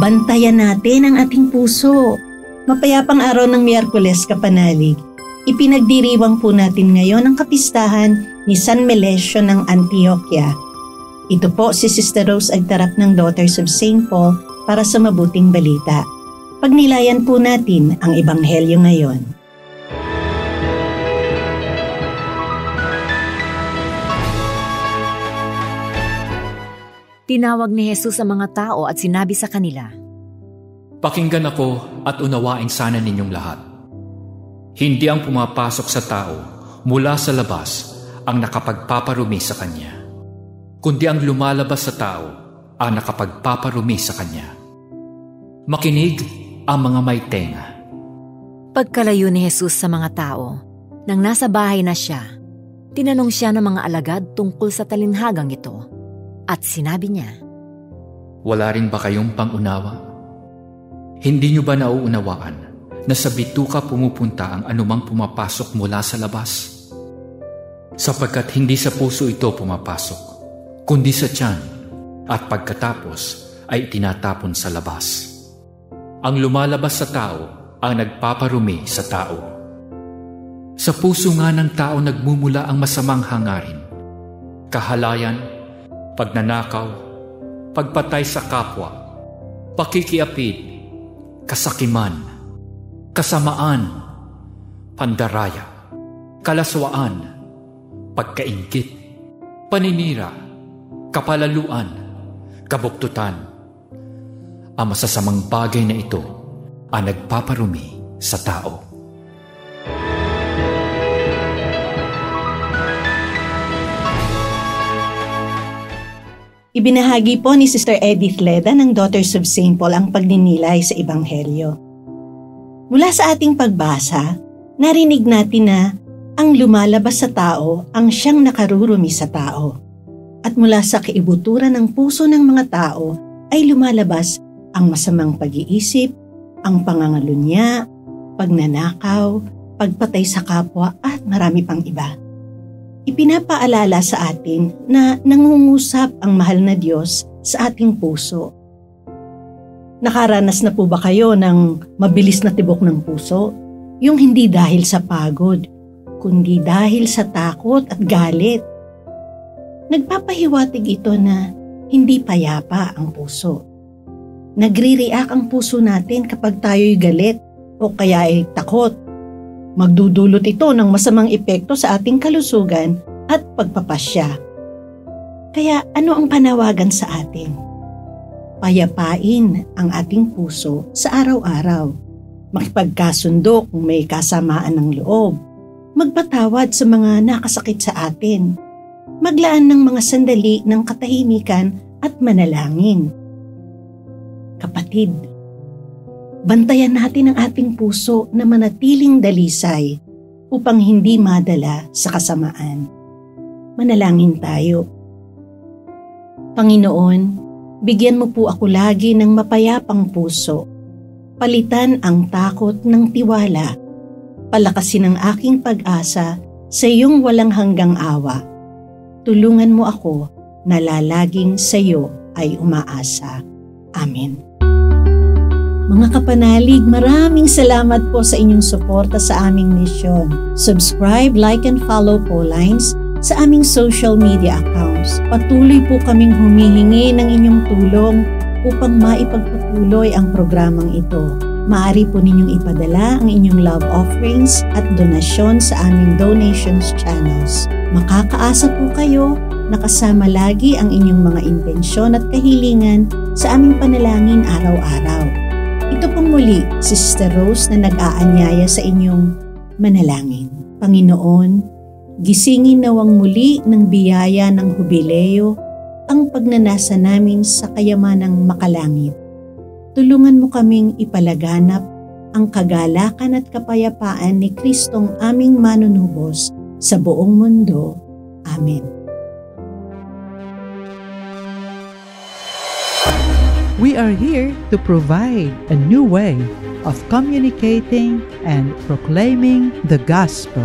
Bantayan natin ang ating puso. Mapayapang araw ng Miyerkules, kapanalig. Ipinagdiriwang po natin ngayon ang kapistahan ni San Melesio ng Antioquia. Ito po si Sister Rose Agtarap ng Daughters of St. Paul para sa mabuting balita. Pagnilayan po natin ang Ebanghelyo ngayon. Tinawag ni Jesus sa mga tao at sinabi sa kanila, "Pakinggan ako at unawain sana ninyong lahat. Hindi ang pumapasok sa tao mula sa labas ang nakapagpaparumi sa kanya, kundi ang lumalabas sa tao ang nakapagpaparumi sa kanya. Makinig ang mga may tenga." Pagkalayo ni Jesus sa mga tao, nang nasa bahay na siya, tinanong siya ng mga alagad tungkol sa talinhagang ito. At sinabi niya, "Wala rin ba kayong pangunawa? Hindi niyo ba nauunawaan na sa bituka pumupunta ang anumang pumapasok mula sa labas? Sapagkat hindi sa puso ito pumapasok, kundi sa tiyan, at pagkatapos ay itinatapon sa labas. Ang lumalabas sa tao ang nagpaparumi sa tao. Sa puso nga ng tao nagmumula ang masamang hangarin, kahalayan, pagnanakaw, pagpatay sa kapwa, pakikiapid, kasakiman, kasamaan, pandaraya, kalaswaan, pagkaingit, paninira, kapalaluan, kabuktutan. Ang masasamang bagay na ito ang nagpaparumi sa tao." Ibinahagi po ni Sister Edith Leda ng Daughters of St. Paul ang pagninilay sa Ebanghelyo. Mula sa ating pagbasa, narinig natin na ang lumalabas sa tao ang siyang nakarurumi sa tao. At mula sa kaibuturan ng puso ng mga tao ay lumalabas ang masamang pag-iisip, ang pangangalunya, pagnanakaw, pagpatay sa kapwa at marami pang iba. Ipinapaalala sa atin na nangungusap ang mahal na Diyos sa ating puso. Nakaranas na po ba kayo ng mabilis na tibok ng puso? Yung hindi dahil sa pagod, kundi dahil sa takot at galit. Nagpapahiwatig ito na hindi payapa ang puso. Nagre-react ang puso natin kapag tayo'y galit o kaya ay takot. Magdudulot ito ng masamang epekto sa ating kalusugan at pagpapasya. Kaya ano ang panawagan sa atin? Payapain ang ating puso sa araw-araw. Makipagkasundo kung may kasamaan ng loob. Magpatawad sa mga nakasakit sa atin. Maglaan ng mga sandali ng katahimikan at manalangin. Kapatid, bantayan natin ang ating puso na manatiling dalisay upang hindi madala sa kasamaan. Manalangin tayo. Panginoon, bigyan mo po ako lagi ng mapayapang puso. Palitan ang takot ng tiwala. Palakasin ang aking pag-asa sa iyong walang hanggang awa. Tulungan mo ako na lalaging sa iyo ay umaasa. Amen. Mga kapanalig, maraming salamat po sa inyong suporta sa aming misyon. Subscribe, like, and follow po lines sa aming social media accounts. Patuloy po kaming humihingi ng inyong tulong upang maipagpatuloy ang programang ito. Maaari po ninyong ipadala ang inyong love offerings at donasyon sa aming donations channels. Makakaasa po kayo na kasama lagi ang inyong mga intensyon at kahilingan sa aming panalangin araw-araw. Ito pong muli si Sister Rose na nag-aanyaya sa inyong manalangin. Panginoon, gisingin nawang muli ng biyaya ng Hubileo ang pagnanasa namin sa kayamanang makalangit. Tulungan mo kaming ipalaganap ang kagalakan at kapayapaan ni Kristong aming manunubos sa buong mundo. Amen. We are here to provide a new way of communicating and proclaiming the gospel.